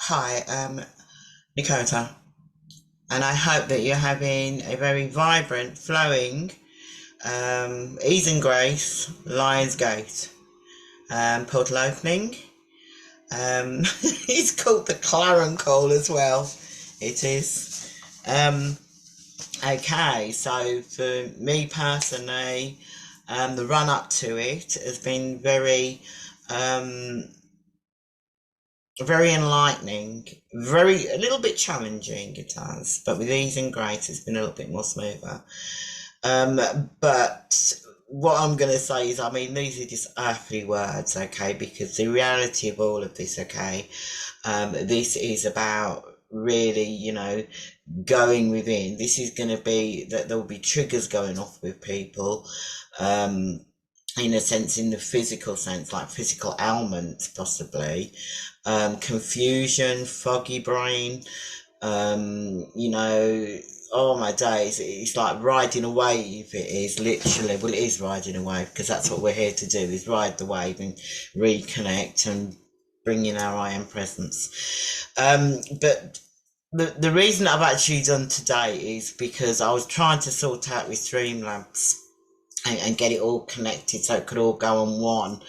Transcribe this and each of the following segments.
Hi, Nikota, and I hope that you're having a very vibrant, flowing, ease and grace Lions Gate portal opening. It's called the Clarion call as well. It is. Okay, so for me personally, the run up to it has been um, very enlightening, very a little bit challenging it has, but with ease and grace it's been a little bit more smoother. Um, but what I'm gonna say is, I mean, these are just earthly words, okay? Because the reality of all of this, okay, this is about really, going within. This is going to be that there will be triggers going off with people, um, in a sense, in the physical sense, like physical ailments, possibly, confusion, foggy brain, oh my days, it's like riding a wave. It is literally, well, it is riding a wave because that's what we're here to do, is ride the wave and reconnect and bring in our I am presence. But the reason I've actually done today is because I was trying to sort out with Streamlabs and get it all connected so it could all go on one.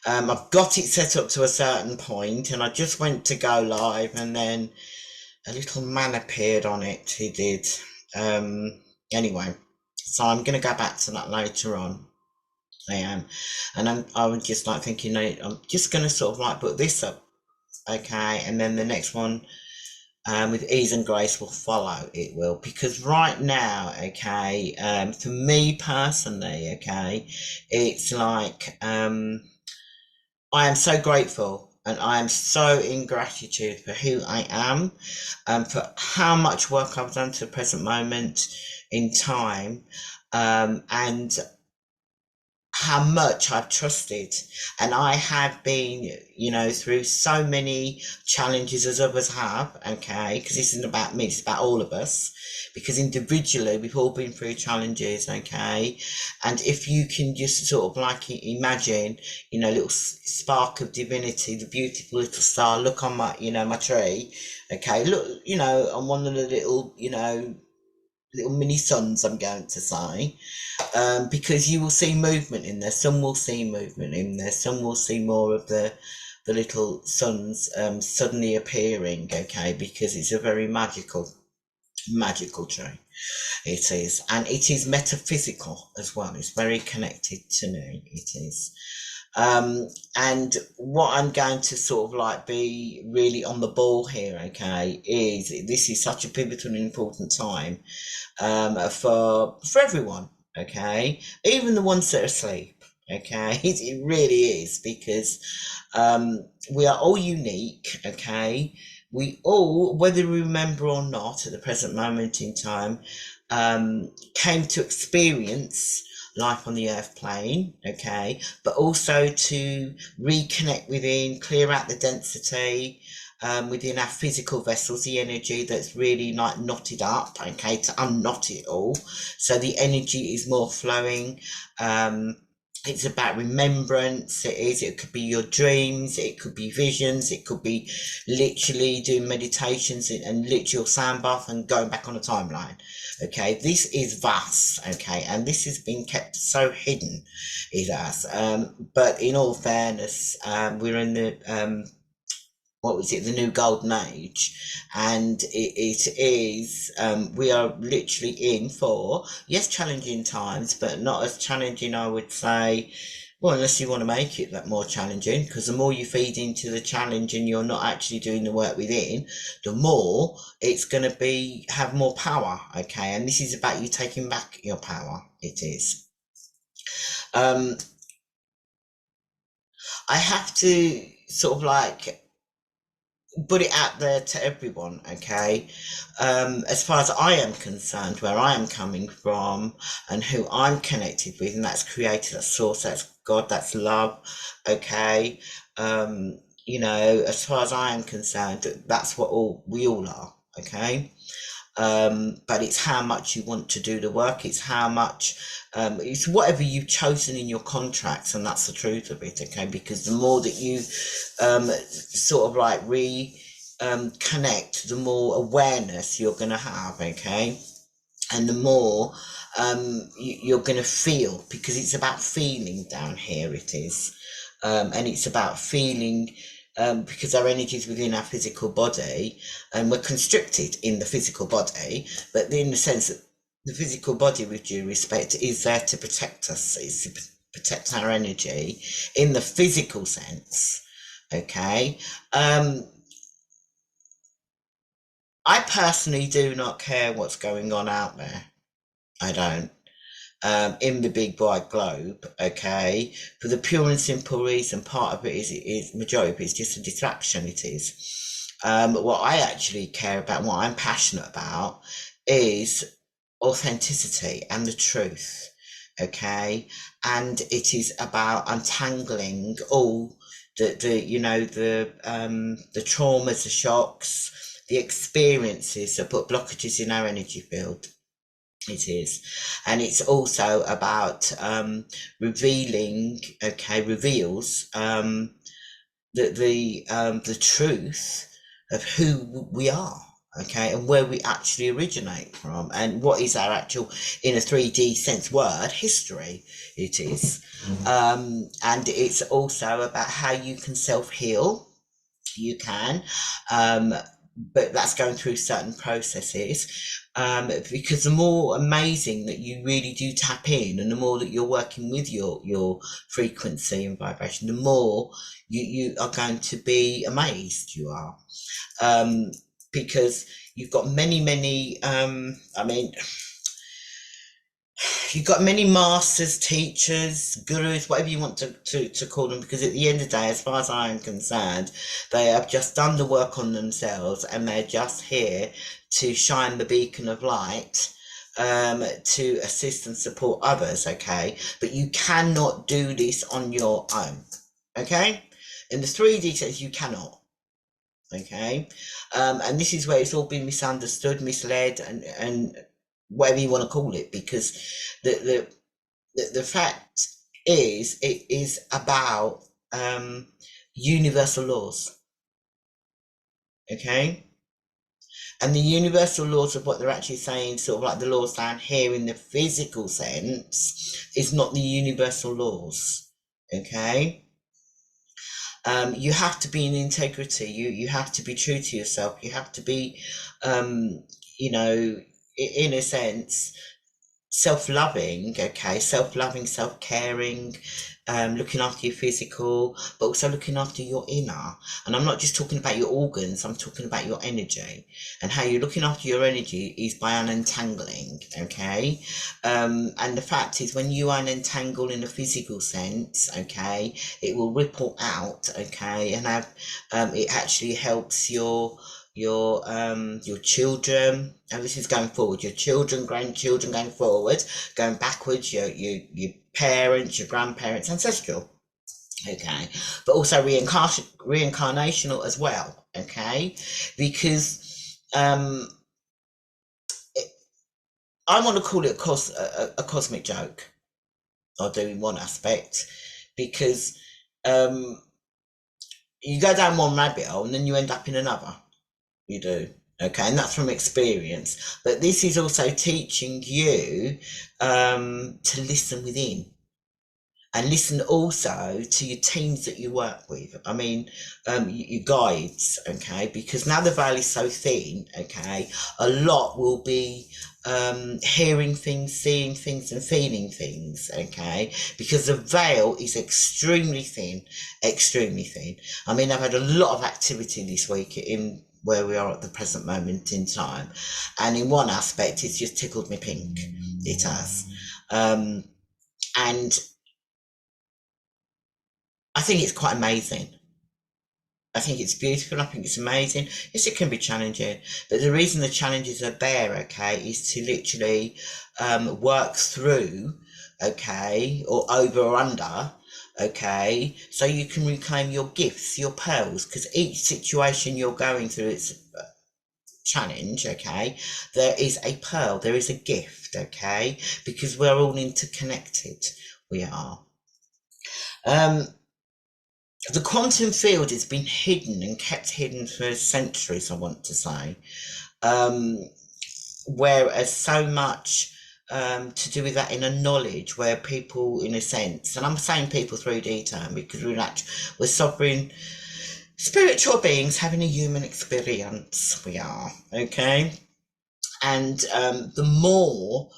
I've got it set up to a certain point and I just went to go live and then a little man appeared on it. He did. Um, anyway, so I'm going to go back to that later on. I am. And I was just like thinking, no, I'm just going to sort of like put this up. Okay. And then the next one, with ease and grace will follow. It will, because right now, okay, for me personally, okay, it's like, I am so grateful and I am so in gratitude for who I am and for how much work I've done to the present moment in time, and how much I've trusted. And I have been, through so many challenges as others have, okay, because this isn't about me, it's about all of us. Because individually, we've all been through challenges, okay. And if you can just sort of like imagine, a little spark of divinity, the beautiful little star, look on my, my tree, okay, look, on one of the little mini suns, I'm going to say, because you will see movement in there. Some will see movement in there. Some will see more of the little suns suddenly appearing. Okay, because it's a very magical tree. It is, and it is metaphysical as well. It's very connected to me. It is. Um, and what I'm going to sort of like be really on the ball here, okay, is this is such a pivotal and important time, for everyone, okay, even the ones that are asleep, okay. It really is, because we are all unique, okay. We all, whether we remember or not, at the present moment in time, came to experience life on the earth plane, okay, but also to reconnect within, clear out the density, within our physical vessels, the energy that's really like knotted up, okay, to unknot it all. So the energy is more flowing. Um, it's about remembrance. It could be your dreams, it could be visions, it could be literally doing meditations and literal sound bath and going back on a timeline. Okay, this is vast, okay, and this has been kept so hidden, it has. But in all fairness, we're in the what was it, the new golden age, and it is, we are literally in for, yes, challenging times, but not as challenging, I would say, well, unless you want to make it that more challenging, because the more you feed into the challenge and you're not actually doing the work within, the more it's going to be have more power, okay. And this is about you taking back your power. It is. um I have to sort of like put it out there to everyone, okay? As far as I am concerned, where I am coming from and who I'm connected with, and that's creator, that's source, that's God, that's love, okay? As far as I am concerned, that's what all we all are, okay? But it's how much you want to do the work. It's how much, it's whatever you've chosen in your contracts, and that's the truth of it, okay? Because the more that you sort of like connect, the more awareness you're going to have, okay? And the more you're going to feel, because it's about feeling down here, it is. And it's about feeling, because our energy is within our physical body and we're constricted in the physical body, but in the sense that the physical body, with due respect, is there to protect us, it's to protect our energy in the physical sense, okay? I personally do not care what's going on out there. I don't. In the big wide globe, okay, for the pure and simple reason, part of it is majority of it is just a distraction. It is. What I actually care about, what I'm passionate about, is authenticity and the truth, okay, and it is about untangling all the traumas, the shocks, the experiences that put blockages in our energy field. It is. And it's also about revealing, okay, reveals the truth of who we are, okay, and where we actually originate from, and what is our actual, in a 3D sense word, history. It is. And it's also about how you can self-heal. You can, but that's going through certain processes, because the more amazing that you really do tap in, and the more that you're working with your frequency and vibration, the more you are going to be amazed. You are, because you've got many I mean, you've got many masters, teachers, gurus, whatever you want to call them, because at the end of the day, as far as I am concerned, they have just done the work on themselves and they're just here to shine the beacon of light, to assist and support others, okay? But you cannot do this on your own, okay? In the 3D sense, you cannot. Okay, and this is where it's all been misunderstood, misled, and whatever you want to call it, because the the fact is, it is about universal laws, okay, and the universal laws of what they're actually saying, sort of like the laws down here in the physical sense, is not the universal laws, okay. You have to be in integrity. You have to be true to yourself. You have to be, um, you know, in a sense, self-loving, okay, self-loving, self-caring, looking after your physical, but also looking after your inner. And I'm not just talking about your organs, I'm talking about your energy. And how you're looking after your energy is by untangling, okay. And the fact is, when you unentangle in a physical sense, okay, it will ripple out, okay, and have, it actually helps your children, and this is going forward, your children, grandchildren, going forward, going backwards, your parents, your grandparents, ancestral, okay, but also reincarnational as well, okay, because I want to call it a cosmic joke. I do in one aspect, because um, you go down one rabbit hole and then you end up in another. You do. Okay, and that's from experience. But this is also teaching you to listen within, and listen also to your teams that you work with. I mean, your guides, okay, because now the veil is so thin, okay, a lot will be hearing things, seeing things, and feeling things, okay, because the veil is extremely thin, extremely thin. I mean, I've had a lot of activity this week in where we are at the present moment in time, and in one aspect, it's just tickled me pink. It has, and I think it's quite amazing. I think it's beautiful. I think it's amazing. Yes, it can be challenging, but the reason the challenges are there, okay, is to literally work through, okay, or over or under, okay, so you can reclaim your gifts, your pearls, because each situation you're going through, it's a challenge, okay, there is a pearl, there is a gift, okay, because we're all interconnected. We are. Um, The quantum field has been hidden and kept hidden for centuries, I want to say. Um, Whereas so much to do with that inner knowledge, where people, in a sense, and I'm saying people 3D term because we're sovereign spiritual beings having a human experience. We are, okay? And the more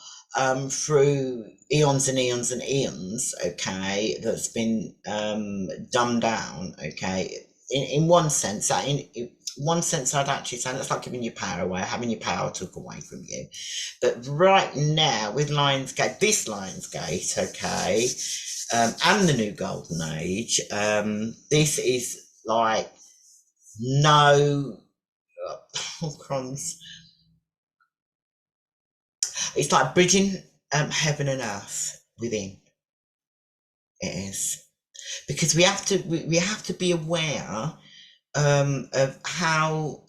through eons and eons and eons, okay, that's been dumbed down, okay. In one sense, in one sense, I'd actually say that's like giving your power away, having your power took away from you. But right now, with Lionsgate, this Lionsgate, okay, and the new Golden Age, this is like no, oh, crumbs. It's like bridging heaven and earth within. It is because we have to be aware of how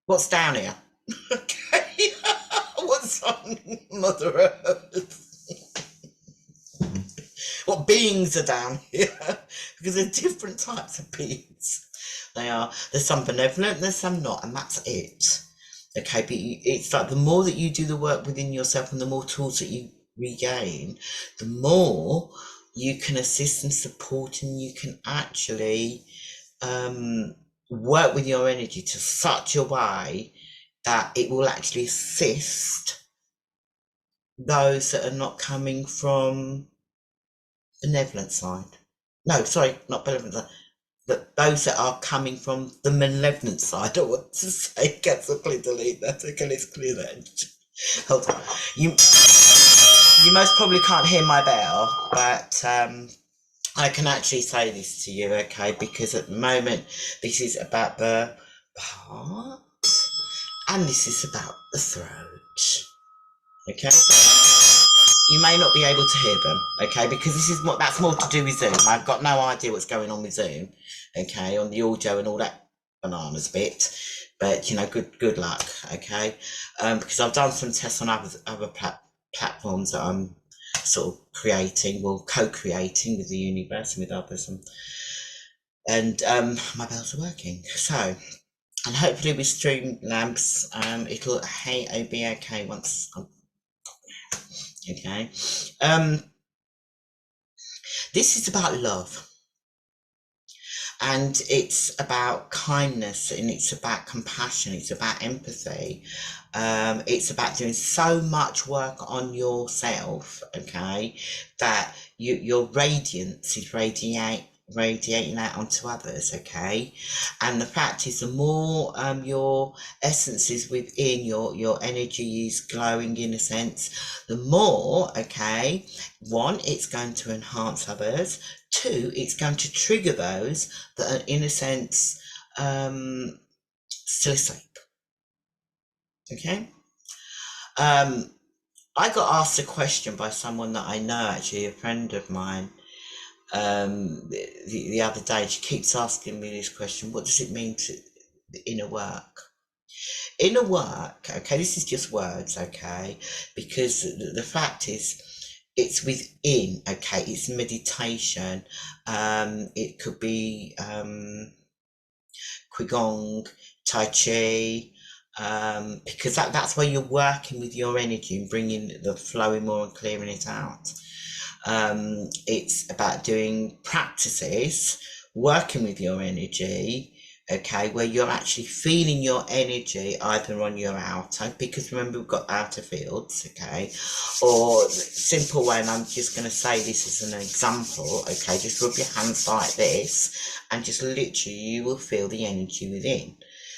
what's down here. Okay, what's on Mother Earth? What beings are down here? Because there's different types of beings. There's some benevolent, there's some not, and that's it. Okay, but it's like the more that you do the work within yourself and the more tools that you regain, the more you can assist and support, and you can actually work with your energy to such a way that it will actually assist those that are not coming from benevolent side. No, sorry, not benevolent side. But those that are coming from the malevolent side, I want to say, cancel, please delete that. Okay, let's clear that. Hold on. You most probably can't hear my bell, but I can actually say this to you, okay? Because at the moment, this is about the heart, and this is about the throat, okay? You may not be able to hear them, okay? Because that's more to do with Zoom. I've got no idea what's going on with Zoom, okay, on the audio and all that bananas bit. But good luck, okay? Because I've done some tests on other platforms that I'm sort of creating, well, co-creating with the universe and with others, and my bells are working. So, and hopefully with Streamlabs, it'll be okay once I'm okay. This is about love, and it's about kindness, and it's about compassion, it's about empathy. It's about doing so much work on yourself, okay, that your radiance is radiating out onto others, okay. And the fact is, the more your essence is within, your energy is glowing, in a sense, the more, okay, one, it's going to enhance others. Two, it's going to trigger those that are, in a sense, still asleep. Okay. I got asked a question by someone that I know, actually, a friend of mine, the other day. She keeps asking me this question: what does it mean to the inner work? Inner work, okay, this is just words, okay, because the fact is, it's within, okay, it's meditation, it could be Qigong, Tai Chi, because that's where you're working with your energy and bringing the flowing more and clearing it out. It's about doing practices, working with your energy, okay, where you're actually feeling your energy either on your outer, because remember we've got outer fields, okay, or simple way, and I'm just going to say this as an example, okay, just rub your hands like this and just literally you will feel the energy within.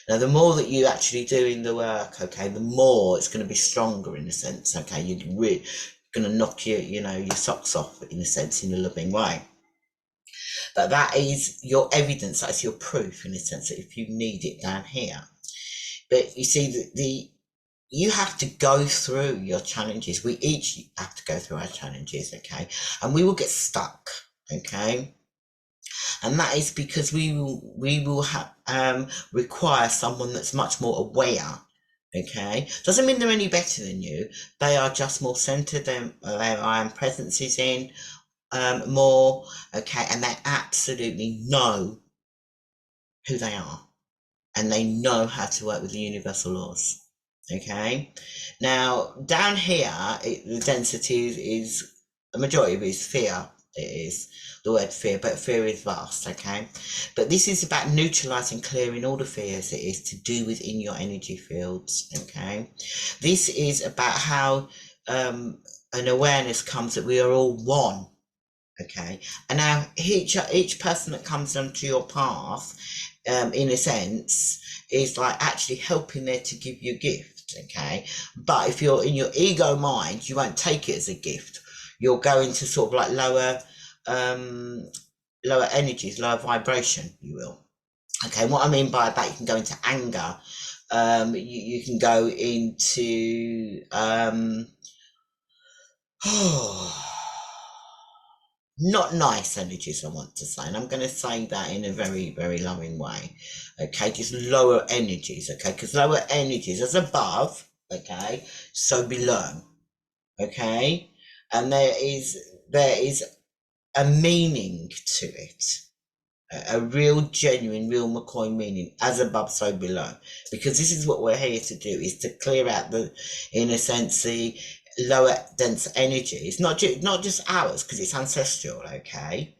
Now, the more that you actually doing the work, okay, the more it's going to be stronger, in a sense, okay, you're really going to knock your socks off, in a sense, in a loving way. But that is your evidence, that's your proof, in a sense, that if you need it down here. But you see, you have to go through your challenges. We each have to go through our challenges, okay, and we will get stuck, okay. And that is because we will require someone that's much more aware, okay. Doesn't mean they're any better than you, they are just more centered, their presence is in, more, okay, and they absolutely know who they are, and they know how to work with the universal laws. Okay, now down here, the density is a majority of it is fear. It is the word fear, but fear is vast. Okay, but this is about neutralizing, clearing all the fears. It is to do within your energy fields. Okay, this is about how an awareness comes that we are all one. Okay, and now each person that comes onto your path, in a sense, is like actually helping there to give you a gift. Okay, but if you're in your ego mind, you won't take it as a gift. You'll go into sort of like lower energies, lower vibration. You will. Okay, what I mean by that, you can go into anger. You can go into not nice energies, I want to say, and I'm going to say that in a very, very loving way. Okay, just lower energies. Okay, because lower energies, as above, okay, so below. Okay, and there is a meaning to it, a real genuine, real McCoy meaning, as above so below, because this is what we're here to do, is to clear out the, in a sense, the lower dense energies, not just ours, because it's ancestral. Okay,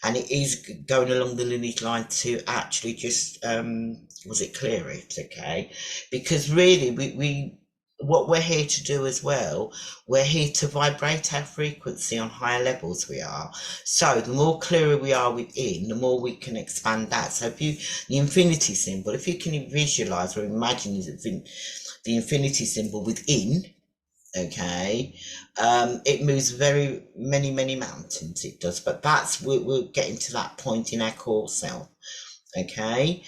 and it is going along the lineage line to actually just was it clear it. Okay, because really we what we're here to do as well, we're here to vibrate our frequency on higher levels. We are, so the more clearer we are within, the more we can expand that. So if you, the infinity symbol, if you can visualize or imagine the infinity symbol within, okay, it moves very many mountains, it does, but that's, we're getting to that point in our core self. Okay,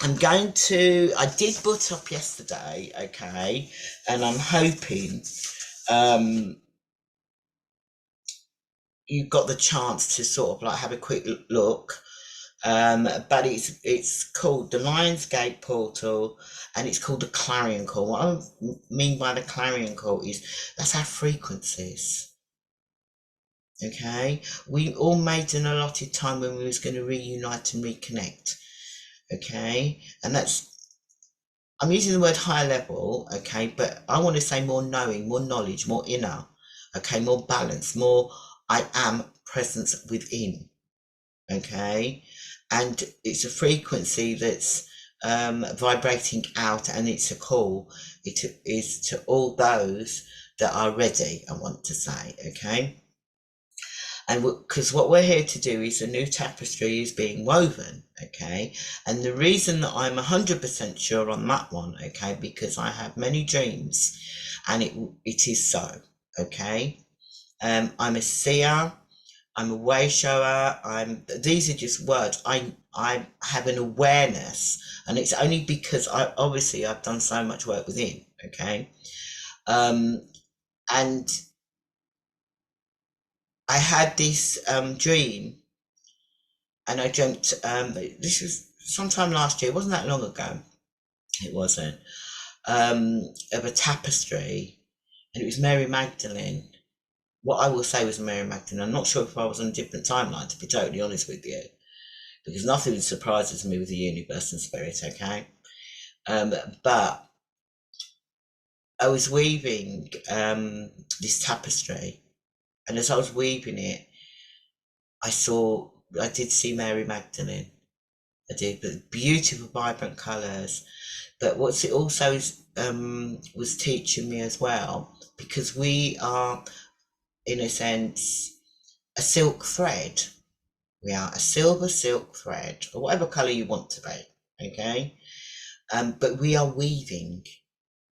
I'm going to, I did boot up yesterday, okay, and I'm hoping you got the chance to sort of like have a quick look. But it's called the Lionsgate Portal, and it's called the Clarion Call. What I mean by the Clarion Call is that's our frequencies. Okay, we all made an allotted time when we was going to reunite and reconnect. Okay, and that's, I'm using the word higher level. Okay, but I want to say more knowing, more knowledge, more inner. Okay, more balance, more I am presence within. Okay, and it's a frequency that's vibrating out, and it's a call. It is to all those that are ready, I want to say. Okay, and because what we're here to do is a new tapestry is being woven. Okay, and the reason that I'm 100% sure on that one, okay, because I have many dreams, and it is so. Okay, I'm a seer, I'm a way shower. These are just words. I have an awareness, and it's only because I've done so much work within. Okay, and I had this dream, and I dreamt. This was sometime last year. It wasn't that long ago. It wasn't, of a tapestry, and it was Mary Magdalene. What I will say was Mary Magdalene. I'm not sure if I was on a different timeline, to be totally honest with you, because nothing surprises me with the universe and spirit. Okay, but I was weaving this tapestry, and as I was weaving it, I did see Mary Magdalene. I did, but beautiful, vibrant colours. But what's it also is was teaching me as well, because we are, in a sense, a silk thread. We are a silver silk thread, or whatever colour you want to be. Okay, but we are weaving,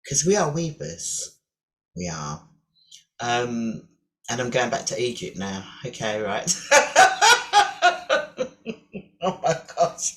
because we are weavers. We are. And I'm going back to Egypt now. Okay, right. Oh my gosh.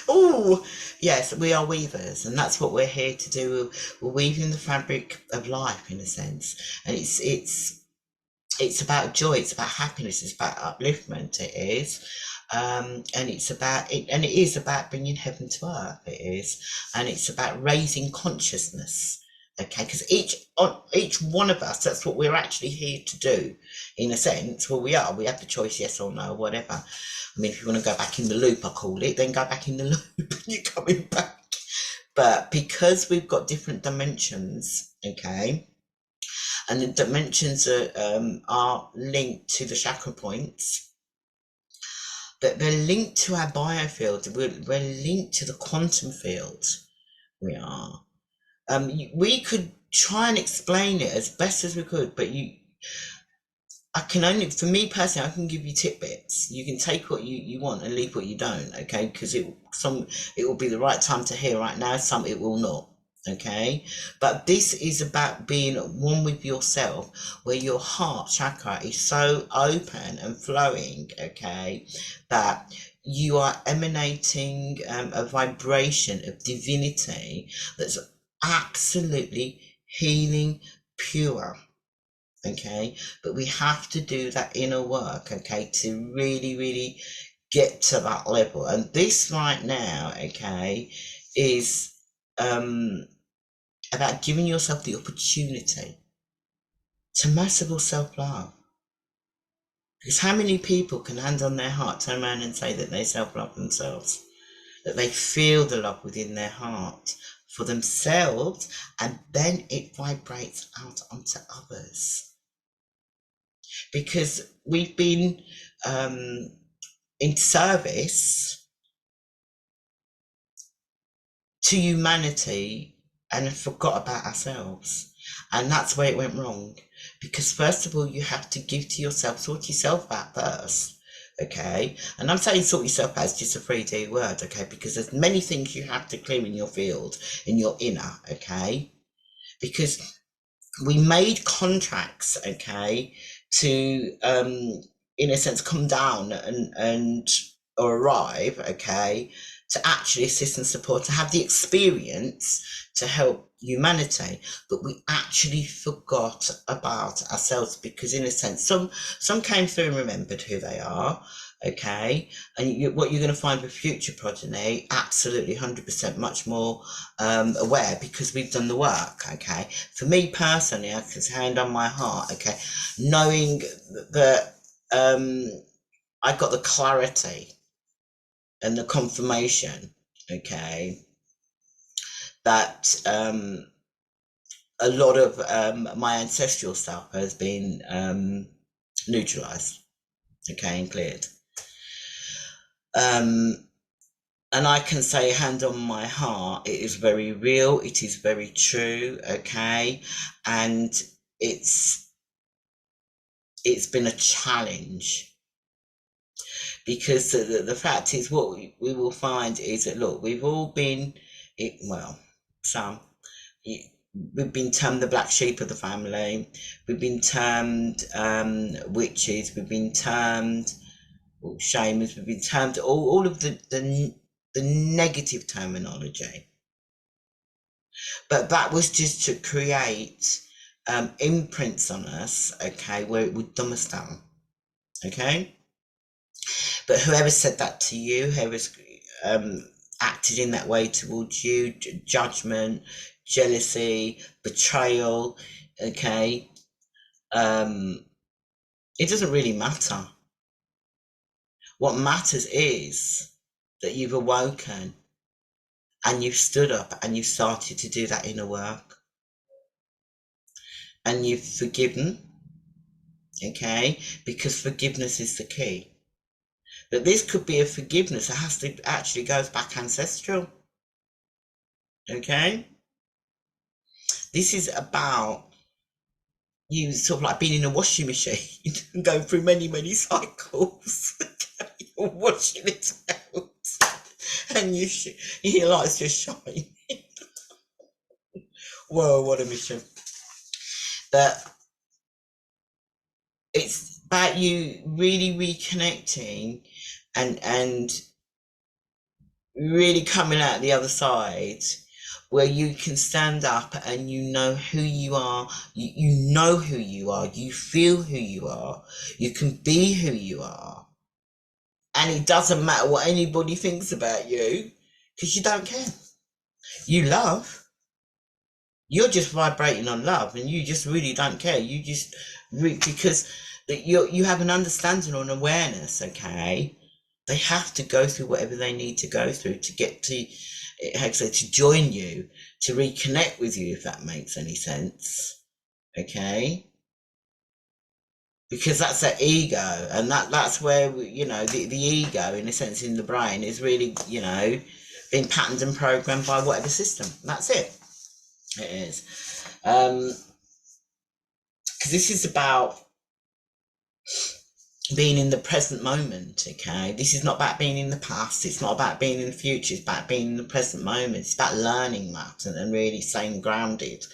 Oh, yes, we are weavers, and that's what we're here to do. We're weaving the fabric of life, in a sense, and it's about joy, it's about happiness, it's about upliftment. It is. And it's about it, and it is about bringing heaven to earth. It is, and it's about raising consciousness. Okay, because each one of us, that's what we're actually here to do, in a sense. Well, we have the choice, yes or no, whatever. I mean, if you want to go back in the loop, I call it, then go back in the loop. You're coming back. But because we've got different dimensions, okay, and the dimensions are linked to the chakra points, that they're linked to our biofield. We're linked to the quantum field. We are. We could try and explain it as best as we could, but I can only, for me personally, I can give you tidbits. You can take what you want and leave what you don't, okay? Because it will be the right time to hear right now, some it will not, okay? But this is about being one with yourself, where your heart chakra is so open and flowing, okay, that you are emanating a vibration of divinity that's absolutely healing, pure. Okay, but we have to do that inner work, okay, to really, really get to that level. And this right now, okay, is about giving yourself the opportunity to massive self-love. Because how many people can, hand on their heart, turn around and say that they self-love themselves, that they feel the love within their heart for themselves, and then it vibrates out onto others? Because we've been in service to humanity and forgot about ourselves. And that's where it went wrong. Because first of all, you have to give to yourself, sort yourself out first. Okay, and I'm saying sort yourself out is just a 3D word, okay, because there's many things you have to clear in your field, in your inner, okay, because we made contracts, okay, to in a sense come down and or arrive, okay, to actually assist and support, to have the experience to help humanity. But we actually forgot about ourselves, because in a sense some came through and remembered who they are, okay, and what you're going to find with future progeny, absolutely 100% much more aware, because we've done the work, okay. For me personally, I can hand on my heart, okay, knowing that I got the clarity and the confirmation, okay, that a lot of my ancestral stuff has been neutralized, okay, and cleared. And I can say, hand on my heart, it is very real, it is very true, okay, and it's been a challenge, because the fact is, what we will find is that, look, we've all been, some, we've been termed the black sheep of the family, we've been termed witches, we've been termed shamans, we've been termed all of the negative terminology. But that was just to create imprints on us, okay, where it would dumb us down, okay. But whoever said that to you, whoever's acted in that way towards you, judgment, jealousy, betrayal, okay, it doesn't really matter. What matters is that you've awoken and you've stood up and you've started to do that inner work, and you've forgiven, okay, because forgiveness is the key. But this could be a forgiveness that has to actually goes back ancestral, okay. This is about you sort of like being in a washing machine and going through many cycles. Okay? You're washing it out, and your lights just shine. Whoa, what a mission. But it's about you really reconnecting and really coming out the other side, where you can stand up and you know who you are, you know who you are, you feel who you are, you can be who you are, and it doesn't matter what anybody thinks about you, because you don't care. You love, You're just vibrating on love, and you just really don't care. You just because that you have an understanding or an awareness. Okay, they have to go through whatever they need to go through to get to, actually, to join you, to reconnect with you, if that makes any sense. Okay, because that's their ego, and that's where the ego, in a sense, in the brain is really being patterned and programmed by whatever system. That's it. It is. Because this is about being in the present moment. Okay, this is not about being in the past, it's not about being in the future, it's about being in the present moment. It's about learning that, and really staying grounded.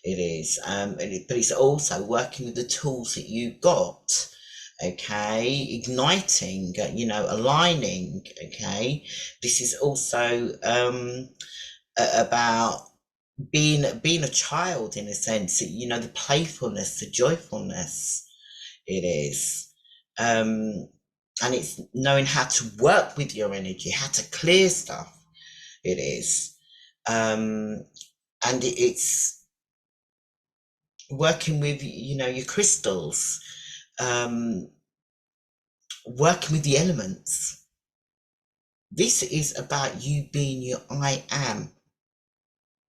It is, but it's also working with the tools that you've got. Okay, igniting, aligning. Okay, this is also about being a child, in a sense. The playfulness, the joyfulness. It is, um, and it's knowing how to work with your energy, how to clear stuff. It is, and it's working with your crystals, um, working with the elements. This is about you being your I am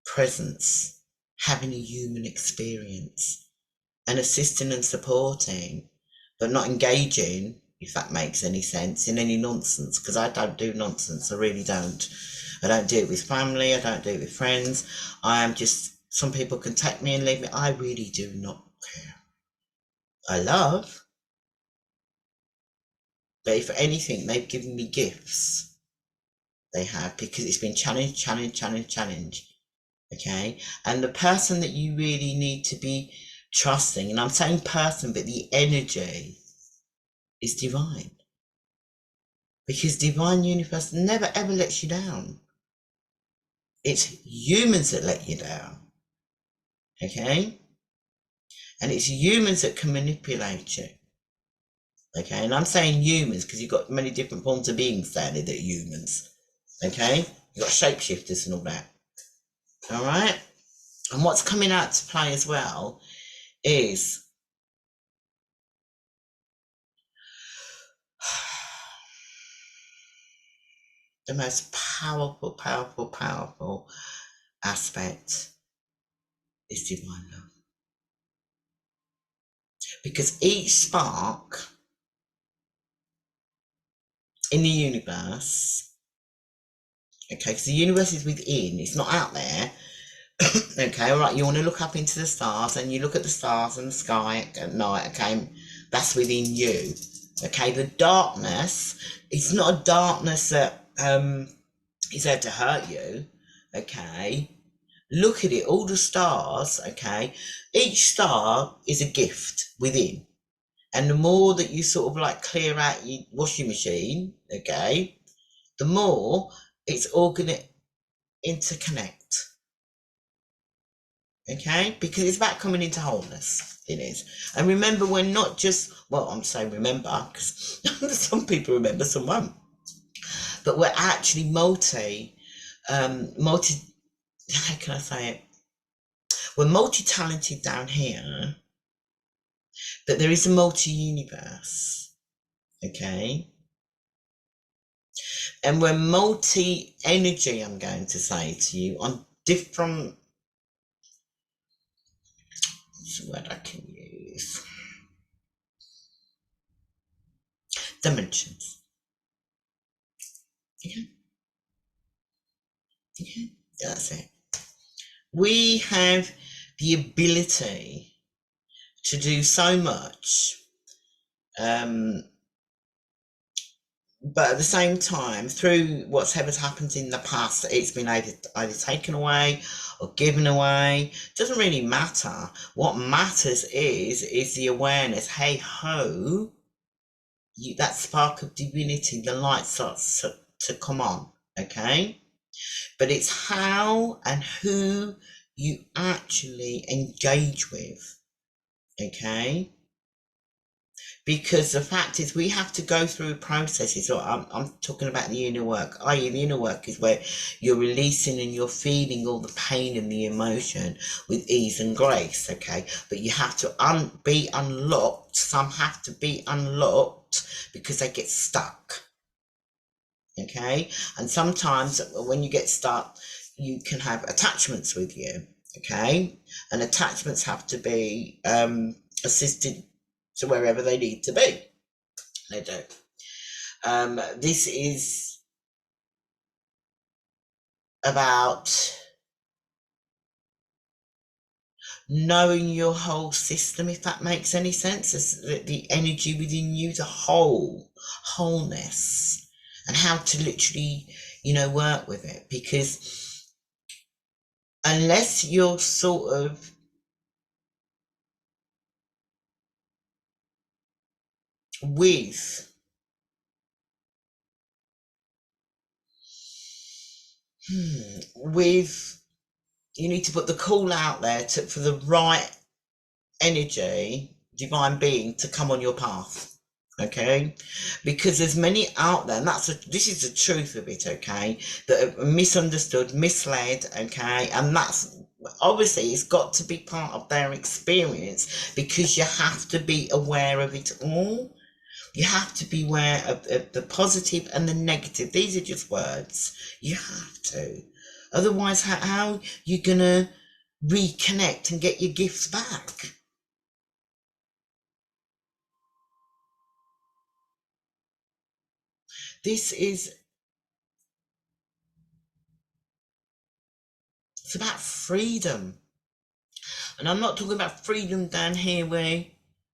presence, having a human experience, and assisting and supporting, but not engaging, if that makes any sense, in any nonsense, because I don't do nonsense. I really don't. I don't do it with family. I don't do it with friends. I am just, some people can take me and leave me. I really do not care. I love, but if anything, they've given me gifts. They have, because it's been challenge. Okay, and the person that you really need to be trusting, and I'm saying person, but the energy is divine, because divine universe never ever lets you down. It's humans that let you down. Okay, and it's humans that can manipulate you. Okay, and I'm saying humans because you've got many different forms of beings down there that are humans. Okay, you've got shapeshifters and all that. All right, and what's coming out to play as well is the most powerful aspect is divine love. Because each spark in the universe, okay, because the universe is within, it's not out there. Okay, all right, you want to look up into the stars, and you look at the stars and the sky at night. Okay, that's within you. Okay, the darkness, it's not a darkness that is there to hurt you. Okay, look at it, all the stars. Okay, each star is a gift within, and the more that you sort of like clear out your washing machine, okay, the more it's all gonna interconnect. Okay, because it's about coming into wholeness. It is. And remember, we're not just, well, I'm saying remember because some people remember, some won't, but we're actually multi, how can I say it, we're multi-talented down here, but there is a multi-universe. Okay, and we're multi-energy, I'm going to say to you, on different, what's the word I can use, dimensions. Okay, okay, that's it. We have the ability to do so much, but at the same time, through whatever happened in the past, it's been either taken away or given away. It doesn't really matter. What matters is the awareness. Hey ho, that spark of divinity, the light starts to come on. Okay, but it's how and who you actually engage with. Okay, Because the fact is, we have to go through processes. So I'm talking about the inner work, i.e., the inner work is where you're releasing and you're feeling all the pain and the emotion with ease and grace, okay? But you have to be unlocked. Some have to be unlocked because they get stuck, okay? And sometimes when you get stuck, you can have attachments with you, okay? And attachments have to be assisted to wherever they need to be. They do. This is about knowing your whole system, if that makes any sense. The energy within you, the wholeness, and how to literally, work with it. Because unless you're sort of with you need to put the call out there for the right energy, divine being, to come on your path, okay? Because there's many out there, and this is the truth of it, okay, that are misunderstood, misled, okay? And that's obviously, it's got to be part of their experience, because you have to be aware of it all. You have to be aware of the positive and the negative. These are just words. You have to. Otherwise, how you gonna reconnect and get your gifts back? It's about freedom. And I'm not talking about freedom down here where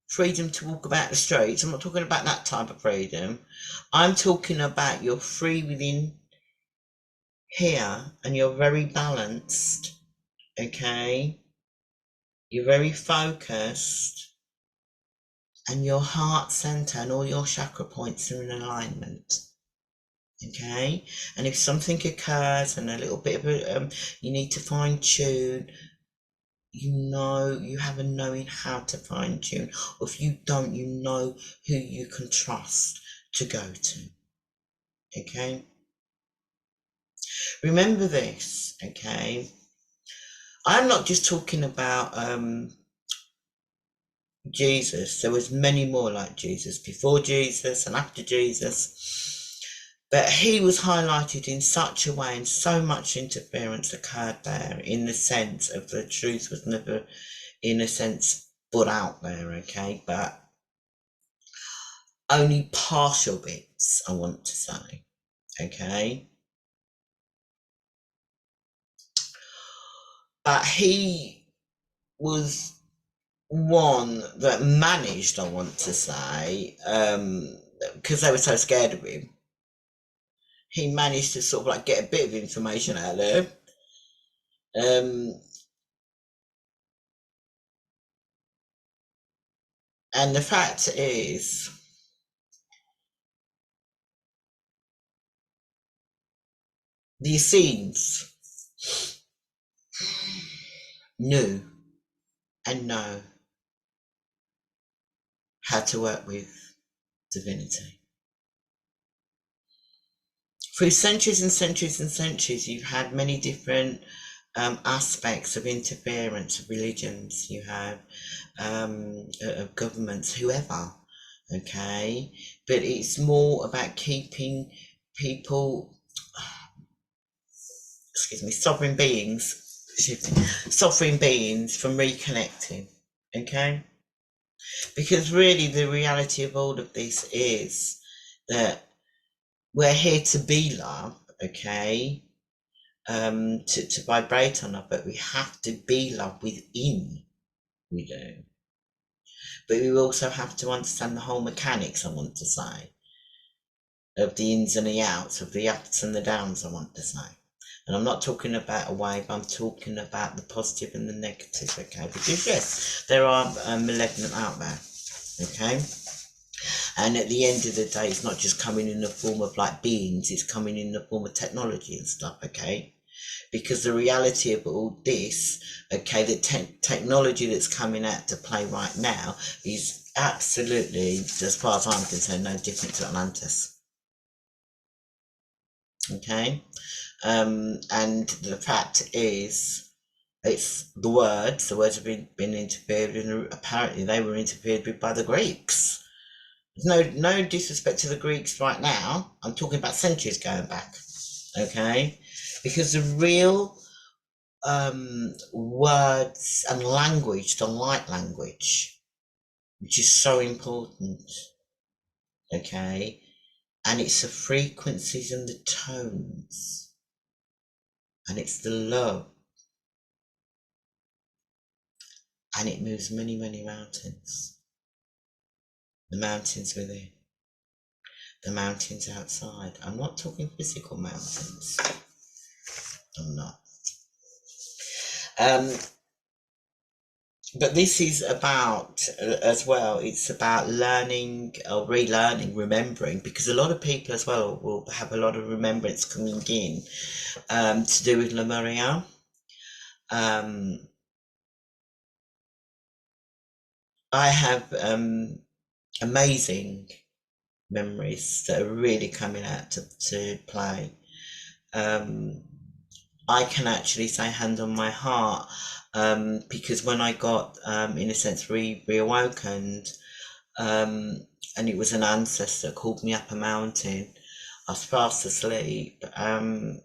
freedom to walk about the streets. I'm not talking about that type of freedom. I'm talking about you're free within here and you're very balanced, okay? You're very focused and your heart center and all your chakra points are in alignment. Okay, and if something occurs and a little bit of you need to fine tune, you have a knowing how to fine tune, or if you don't, you know who you can trust to go to. Okay, remember this. Okay, I'm not just talking about Jesus. There was many more like Jesus, before Jesus and after Jesus. But he was highlighted in such a way, and so much interference occurred there, in the sense of the truth was never, in a sense, put out there, okay? But only partial bits, I want to say, okay? But he was one that managed, I want to say, because they were so scared of him, he managed to sort of like get a bit of information out there. And the fact is, the Essenes knew and know how to work with divinity. Through centuries and centuries and centuries, you've had many different aspects of interference of religions. You have of governments, whoever, okay? But it's more about keeping people, sovereign beings from reconnecting, okay? Because really the reality of all of this is that we're here to be love, okay? To vibrate on love, but we have to be love within, we do. But we also have to understand the whole mechanics, I want to say, of the ins and the outs, of the ups and the downs, I want to say. And I'm not talking about a wave, I'm talking about the positive and the negative, okay? Because yes, there are malevolent out there, okay? And at the end of the day, it's not just coming in the form of like beings, it's coming in the form of technology and stuff, okay? Because the reality of all this, okay, the technology that's coming out to play right now is absolutely, as far as I'm concerned, no different to Atlantis. Okay, and the fact is, it's the words. The words have been interfered with, and apparently they were interfered with by the Greeks. No disrespect to the Greeks right now. I'm talking about centuries going back. Okay, because the real words and language, the light language, which is so important. Okay, and it's the frequencies and the tones, and it's the love, and it moves many mountains. The mountains within, the mountains outside. I'm not talking physical mountains. I'm not. But this is about, as well, it's about learning or relearning, remembering, because a lot of people as well will have a lot of remembrance coming in to do with Lemuria. I have amazing memories that are really coming out to play. I can actually say hand on my heart, because when I got, in a sense, reawakened, and it was an ancestor called me up a mountain. I was fast asleep, and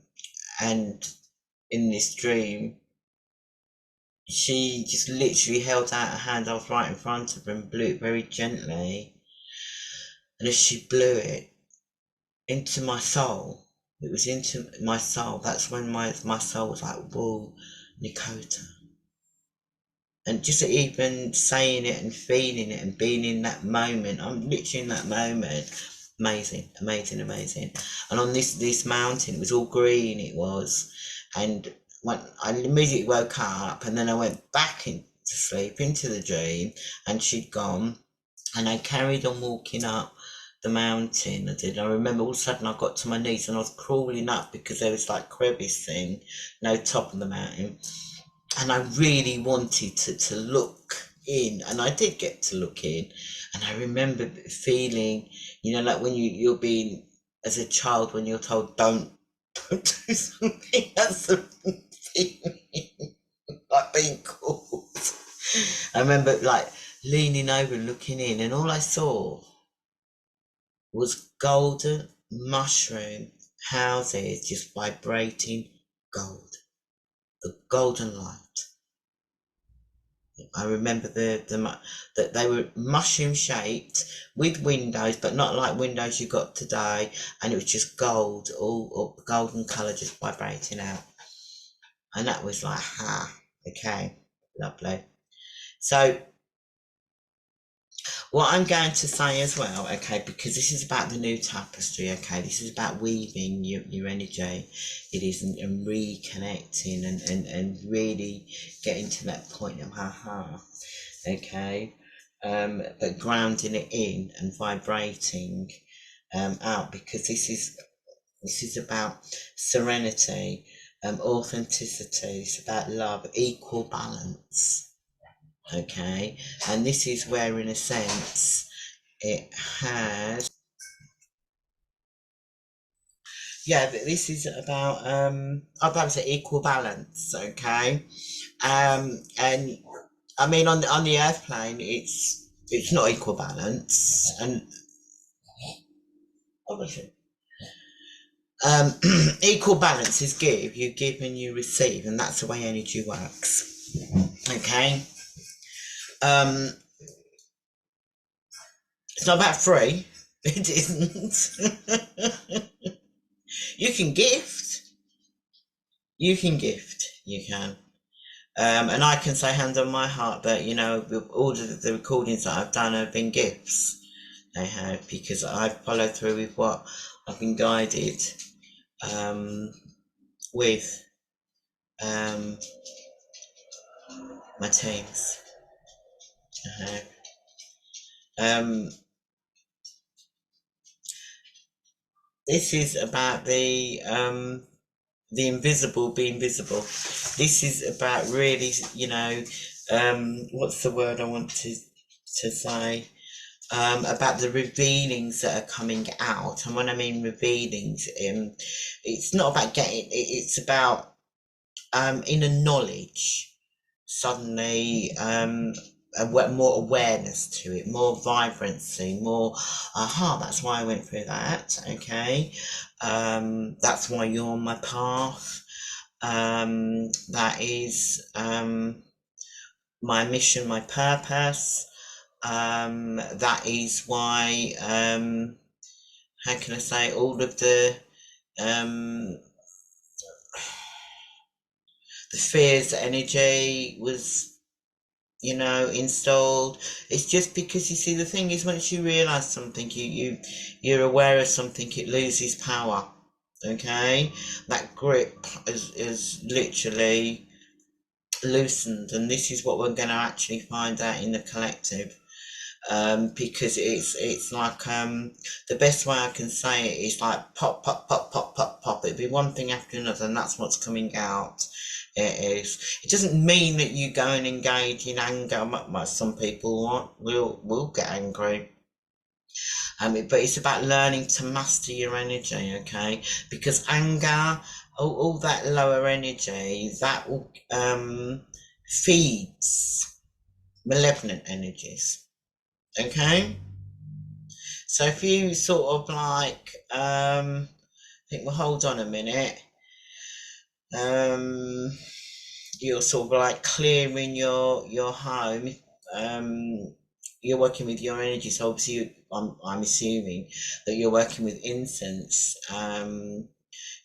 in this dream, she just literally held out her hand. I was right in front of her and blew it very gently. And as she blew it into my soul, it was into my soul. That's when my soul was like, whoa, Nikota. And just even saying it and feeling it and being in that moment, I'm literally in that moment. Amazing. And on this mountain, it was all green, it was. And when I immediately woke up, and then I went back into sleep, into the dream, and she'd gone. And I carried on walking up the mountain. I did. I remember all of a sudden I got to my knees and I was crawling up because there was like crevice thing, no top of the mountain. And I really wanted to look in, and I did get to look in. And I remember feeling, like when you're being, as a child, when you're told don't do something, that's the feeling like being called. I remember like leaning over and looking in, and all I saw was golden mushroom houses just vibrating gold, the golden light. I remember that they were mushroom shaped with windows, but not like windows you got today, and it was just gold, all golden colour just vibrating out. And that was like, okay, lovely. So what I'm going to say as well, okay, because this is about the new tapestry, okay, this is about weaving your energy, it is, and reconnecting and really getting to that point of okay, but grounding it in and vibrating out, because this is about serenity, authenticity, it's about love, equal balance. Okay, and this is where, in a sense, it has, this is about equal balance. Okay, and I mean, on the earth plane, it's not equal balance, and obviously, equal balance is you give and you receive, and that's the way energy works. Okay, it's not about free. It isn't. You can gift. You can gift. You can. And I can say hand on my heart that, with all the recordings that I've done have been gifts. They have, because I've followed through with what I've been guided with my teams. This is about the invisible being visible. This is about really, what's the word I want to say? about the revealings that are coming out. And when I mean revealings, it's not about getting, it's about inner knowledge. Suddenly, more awareness to it, more vibrancy, more, aha, that's why I went through that, okay? That's why you're on my path. That is my mission, my purpose. That is why, how can I say, all of the fears energy was, installed. It's just because, you see, the thing is, once you realize something, you're aware of something, it loses power. Okay, that grip is literally loosened, and this is what we're going to actually find out in the collective. Because it's like, the best way I can say it is like pop, pop, pop, pop, pop, pop. It'd be one thing after another, and that's what's coming out. It is. It doesn't mean that you go and engage in anger. Some people will get angry. But it's about learning to master your energy, okay? Because anger, all that lower energy, that will feeds malevolent energies, okay? So if you sort of like, think, well, hold on a minute, um, you're sort of like clearing your home, you're working with your energy. So obviously, I'm assuming that you're working with incense.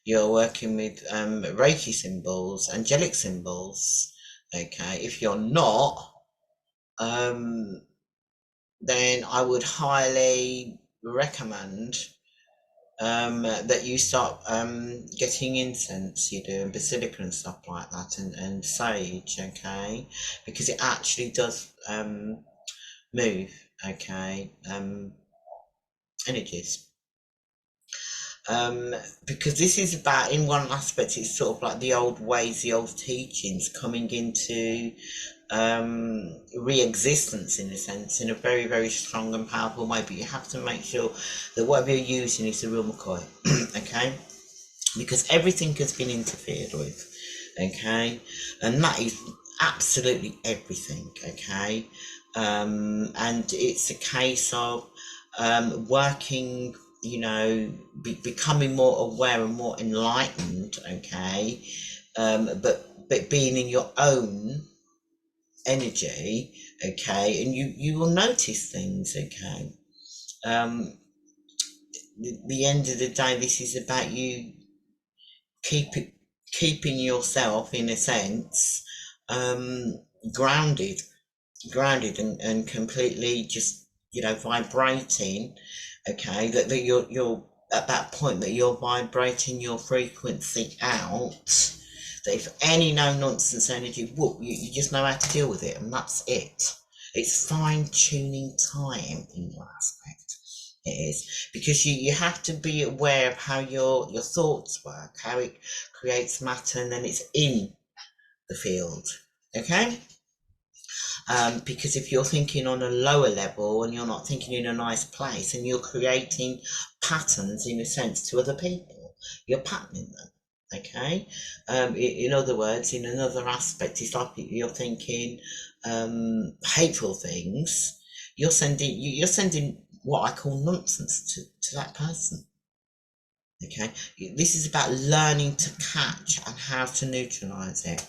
You're working with Reiki symbols, angelic symbols. Okay, if you're not, um, then I would highly recommend that you start getting incense, you do, and basilica and stuff like that, and sage, okay, because it actually does move, okay, energies. Um, because this is about, in one aspect, it's sort of like the old ways, the old teachings coming into re-existence, in a sense, in a very, very strong and powerful way. But you have to make sure that whatever you're using is the real McCoy, okay? Because everything has been interfered with, okay? And that is absolutely everything, okay? And it's a case of working, becoming more aware and more enlightened, okay? But being in your own energy, okay, and you will notice things, okay. The end of the day, this is about you keep keeping yourself, in a sense, um, grounded, and completely just, vibrating. Okay, that you're at that point that you're vibrating your frequency out. That if any no nonsense energy, whoop, you just know how to deal with it, and that's it. It's fine tuning time in your aspect. It is, because you have to be aware of how your thoughts work, how it creates matter, and then it's in the field. Okay. Because if you're thinking on a lower level and you're not thinking in a nice place, and you're creating patterns, in a sense, to other people, you're patterning them. Okay. In other words, in another aspect, it's like you're thinking hateful things. You're sending what I call nonsense to that person. Okay. This is about learning to catch and how to neutralize it.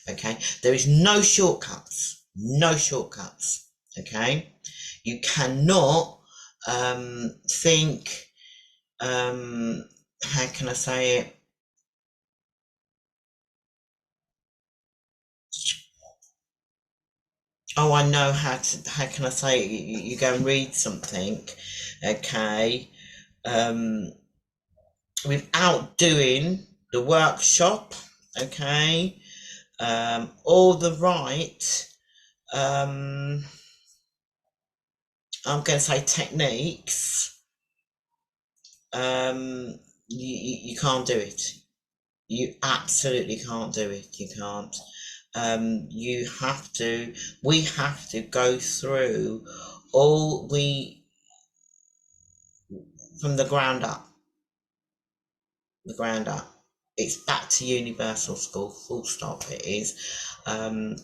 Okay, there is no shortcuts, no shortcuts. Okay, you cannot think, how can I say it, oh, I know how can I say it? You go and read something, okay, um without doing the workshop, okay, all the right, um I'm going to say techniques, you can't do it. You absolutely can't do it. You can't. You have to, we have to go through all we, from the ground up, the ground up. It's back to universal school, full stop. It is, um,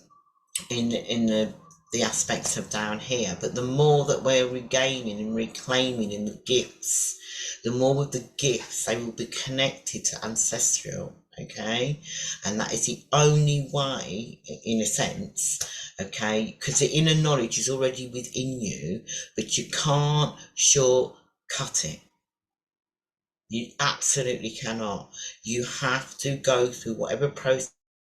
in the aspects of down here. But the more that we're regaining and reclaiming in the gifts, the more with the gifts, they will be connected to ancestral. Okay, and that is the only way, in a sense. Okay, because the inner knowledge is already within you, but you can't shortcut it. You absolutely cannot. You have to go through whatever process